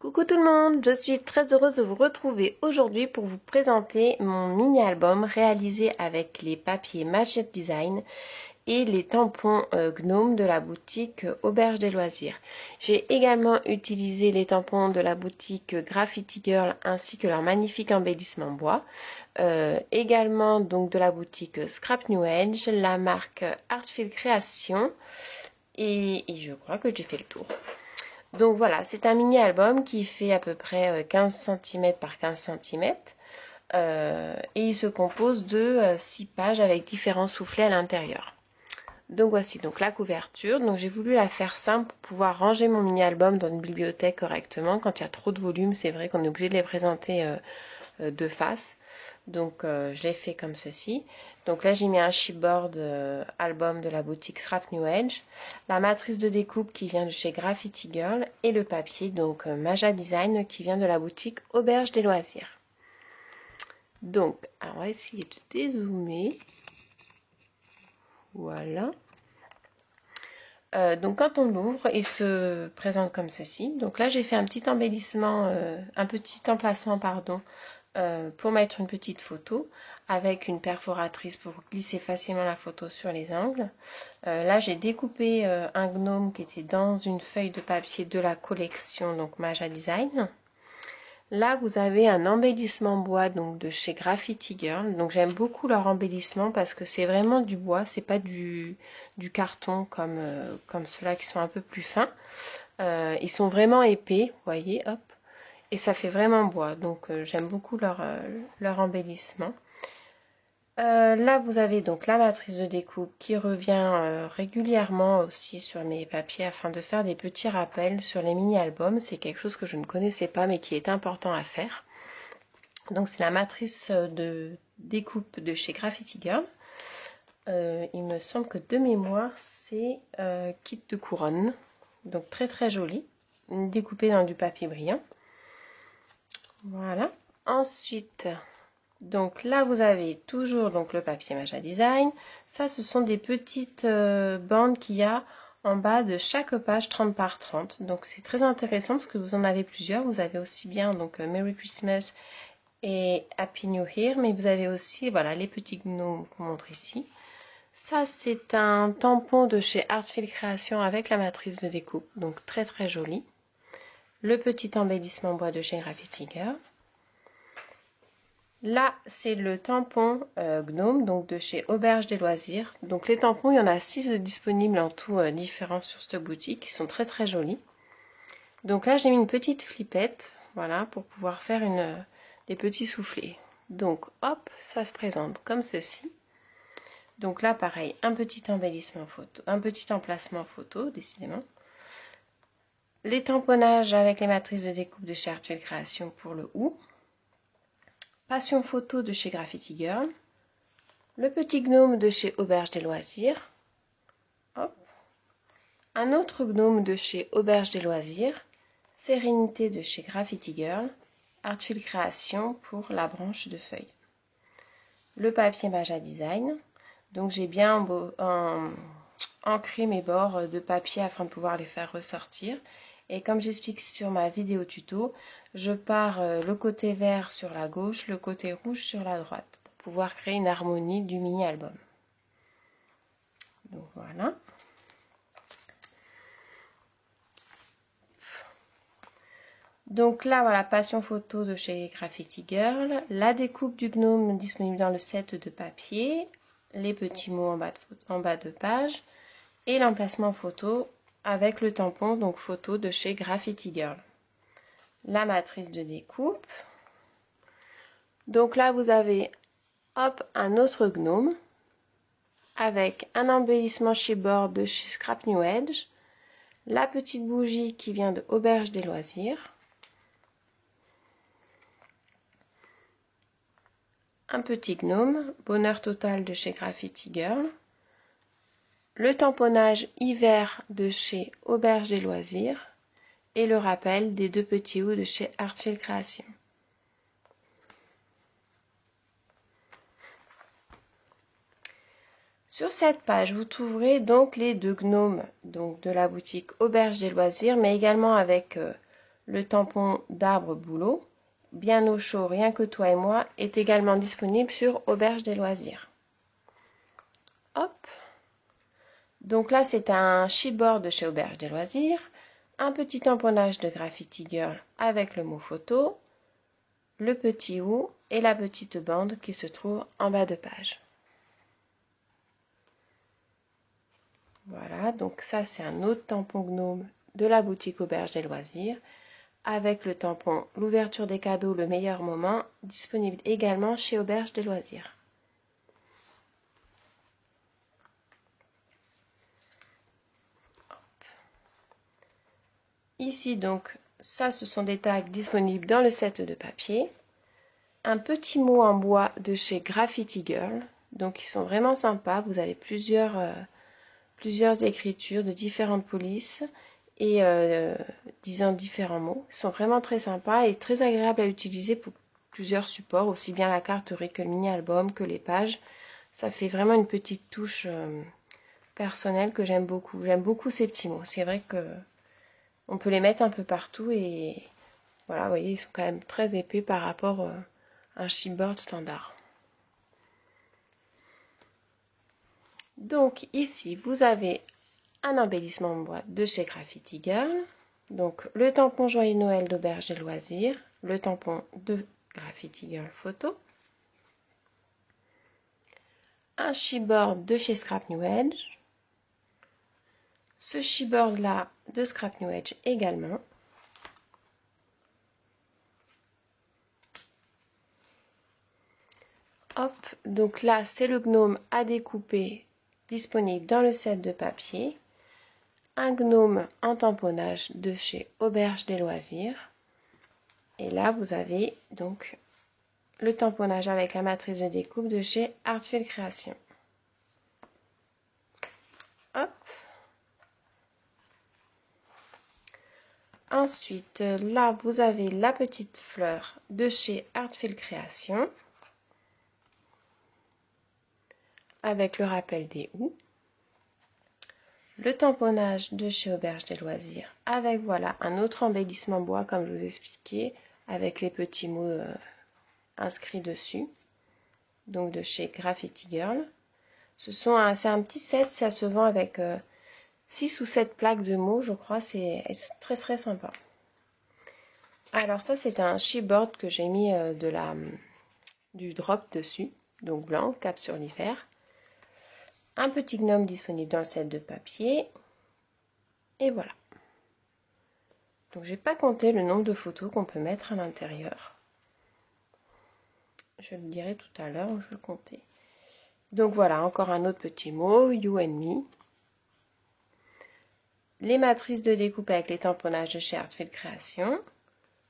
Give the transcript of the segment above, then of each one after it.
Coucou tout le monde, je suis très heureuse de vous retrouver aujourd'hui pour vous présenter mon mini-album réalisé avec les papiers Magic Design et les tampons Gnome de la boutique Auberge des Loisirs. J'ai également utilisé les tampons de la boutique Graffiti Girl ainsi que leur magnifique embellissement bois. Également donc de la boutique Scrap New Edge, la marque Artfil Création et je crois que j'ai fait le tour. Donc voilà, c'est un mini-album qui fait à peu près 15 cm par 15 cm et il se compose de 6 pages avec différents soufflets à l'intérieur. Donc voici donc la couverture. Donc j'ai voulu la faire simple pour pouvoir ranger mon mini-album dans une bibliothèque correctement. Quand il y a trop de volume, c'est vrai qu'on est obligé de les présenter de face. Donc je l'ai fait comme ceci. Donc là j'ai mis un chipboard album de la boutique Scrap New Edge, la matrice de découpe qui vient de chez Graffiti Girl et le papier donc Magic Design qui vient de la boutique Auberge des Loisirs. Donc alors on va essayer de dézoomer. Voilà. Donc quand on l'ouvre, il se présente comme ceci. Donc là j'ai fait un petit embellissement, un petit emplacement pardon, pour mettre une petite photo avec une perforatrice pour glisser facilement la photo sur les angles. Là j'ai découpé un gnome qui était dans une feuille de papier de la collection donc Magic Design. Là vous avez un embellissement bois donc de chez Graffiti Girl. Donc j'aime beaucoup leur embellissement parce que c'est vraiment du bois, c'est pas du carton comme ceux-là qui sont un peu plus fins. Ils sont vraiment épais, vous voyez, hop. Et ça fait vraiment bois, donc j'aime beaucoup leur embellissement. Là, vous avez donc la matrice de découpe qui revient régulièrement aussi sur mes papiers afin de faire des petits rappels sur les mini-albums. C'est quelque chose que je ne connaissais pas mais qui est important à faire. Donc c'est la matrice de découpe de chez Graffiti Girl. Il me semble que de mémoire, c'est kit de couronne. Donc très très joli, découpé dans du papier brillant. Voilà. Ensuite, donc là vous avez toujours donc le papier Magic Design. Ça, ce sont des petites bandes qu'il y a en bas de chaque page 30 par 30. Donc c'est très intéressant parce que vous en avez plusieurs. Vous avez aussi bien donc Merry Christmas et Happy New Year, mais vous avez aussi voilà les petits gnomes qu'on montre ici. Ça c'est un tampon de chez Artfil Création avec la matrice de découpe, donc très très joli. Le petit embellissement bois de chez Graffiti Girl. Là, c'est le tampon Gnome, donc de chez Auberge des Loisirs. Donc les tampons, il y en a 6 disponibles en tout différents sur cette boutique, qui sont très très jolis. Donc là, j'ai mis une petite flippette, voilà, pour pouvoir faire des petits soufflets. Donc hop, ça se présente comme ceci. Donc là, pareil, un petit embellissement photo, un petit emplacement photo, décidément. Les tamponnages avec les matrices de découpe de chez Artfil Création pour le OU. Passion photo de chez Graffiti Girl. Le petit gnome de chez Auberge des Loisirs. Hop. Un autre gnome de chez Auberge des Loisirs. Sérénité de chez Graffiti Girl. Artfil Création pour la branche de feuilles. Le papier Magic Design. Donc j'ai bien ancré mes bords de papier afin de pouvoir les faire ressortir. Et comme j'explique sur ma vidéo tuto, je pars le côté vert sur la gauche, le côté rouge sur la droite, pour pouvoir créer une harmonie du mini-album. Donc voilà. Donc là, voilà, passion photo de chez Graffiti Girl, la découpe du gnome disponible dans le set de papier, les petits mots en bas de page, et l'emplacement photo avec le tampon, donc photo de chez Graffiti Girl. La matrice de découpe. Donc là, vous avez hop, un autre gnome avec un embellissement chipboard de chez Scrap New Edge, la petite bougie qui vient de Auberge des Loisirs, un petit gnome, bonheur total de chez Graffiti Girl, le tamponnage hiver de chez Auberge des Loisirs et le rappel des deux petits houts de chez Artfil Création. Sur cette page, vous trouverez donc les deux gnomes donc de la boutique Auberge des Loisirs, mais également avec le tampon d'arbre bouleau, bien au chaud, rien que toi et moi, est également disponible sur Auberge des Loisirs. Hop. Donc là, c'est un chipboard de chez Auberge des Loisirs, un petit tamponnage de Graffiti Girl avec le mot photo, le petit ou et la petite bande qui se trouve en bas de page. Voilà, donc ça c'est un autre tampon gnome de la boutique Auberge des Loisirs avec le tampon l'ouverture des cadeaux, le meilleur moment, disponible également chez Auberge des Loisirs. Ici donc, ça ce sont des tags disponibles dans le set de papier. Un petit mot en bois de chez Graffiti Girl, donc ils sont vraiment sympas, vous avez plusieurs écritures de différentes polices et disant différents mots. Ils sont vraiment très sympas et très agréables à utiliser pour plusieurs supports, aussi bien la carterie que le mini-album, que les pages. Ça fait vraiment une petite touche personnelle que j'aime beaucoup. J'aime beaucoup ces petits mots. C'est vrai que on peut les mettre un peu partout et voilà, vous voyez, ils sont quand même très épais par rapport à un chipboard standard. Donc ici, vous avez un embellissement en bois de chez Graffiti Girl. Donc le tampon Joyeux Noël d'Auberge des Loisirs, le tampon de Graffiti Girl Photo, un chipboard de chez Scrap New Edge, ce chipboard là de Scrap New Edge également, hop, donc là c'est le gnome à découper disponible dans le set de papier, un gnome en tamponnage de chez Auberge des Loisirs, et là vous avez donc le tamponnage avec la matrice de découpe de chez Artful Création. Hop. Ensuite, là, vous avez la petite fleur de chez Artful Création avec le rappel des houes. Le tamponnage de chez Auberge des Loisirs avec, voilà, un autre embellissement bois comme je vous expliquais avec les petits mots inscrits dessus. Donc de chez Graffiti Girl. C'est un petit set, ça se vend avec 6 ou 7 plaques de mots, je crois, c'est très très sympa. Alors ça c'est un chipboard que j'ai mis du drop dessus, donc blanc, cap sur l'hiver. Un petit gnome disponible dans le set de papier. Et voilà. Donc j'ai pas compté le nombre de photos qu'on peut mettre à l'intérieur. Je le dirai tout à l'heure, je vais le compter. Donc voilà, encore un autre petit mot, You and Me. Les matrices de découpe avec les tamponnages de chez Artful Création.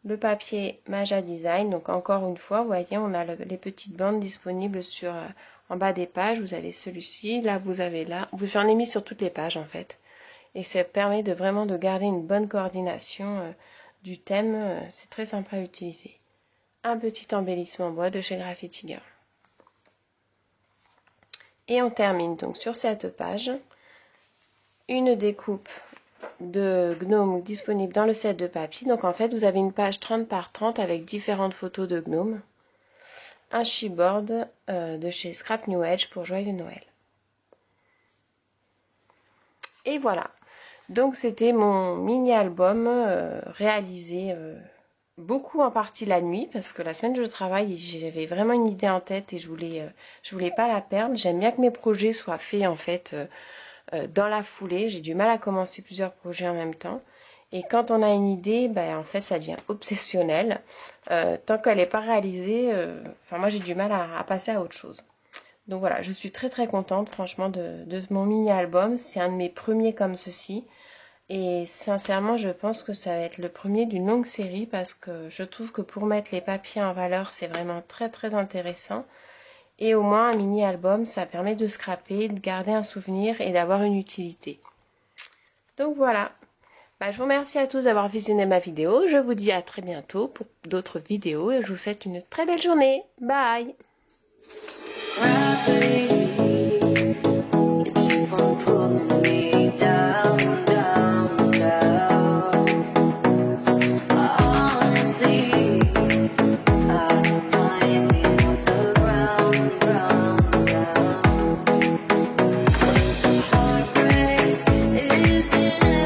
Le papier Maja Design, donc encore une fois, vous voyez, on a les petites bandes disponibles en bas des pages. Vous avez celui-ci, là vous avez là. J'en ai mis sur toutes les pages en fait. Et ça permet de vraiment de garder une bonne coordination du thème. C'est très sympa à utiliser. Un petit embellissement bois de chez Graffiti Girl. Et on termine donc sur cette page. Une découpe de gnome disponible dans le set de papier. Donc en fait vous avez une page 30 par 30 avec différentes photos de gnomes. Un chipboard de chez Scrap New Edge pour Joyeux Noël. Et voilà. Donc c'était mon mini album réalisé beaucoup en partie la nuit parce que la semaine je travaille j'avais vraiment une idée en tête et je voulais pas la perdre. J'aime bien que mes projets soient faits en fait dans la foulée. J'ai du mal à commencer plusieurs projets en même temps. Et quand on a une idée, ben, en fait, ça devient obsessionnel. Tant qu'elle n'est pas réalisée, moi, j'ai du mal à passer à autre chose. Donc voilà, je suis très très contente, franchement, de mon mini-album. C'est un de mes premiers comme ceci. Et sincèrement, je pense que ça va être le premier d'une longue série parce que je trouve que pour mettre les papiers en valeur, c'est vraiment très très intéressant. Et au moins, un mini-album, ça permet de scraper, de garder un souvenir et d'avoir une utilité. Donc voilà. Je vous remercie à tous d'avoir visionné ma vidéo. Je vous dis à très bientôt pour d'autres vidéos et je vous souhaite une très belle journée. Bye! in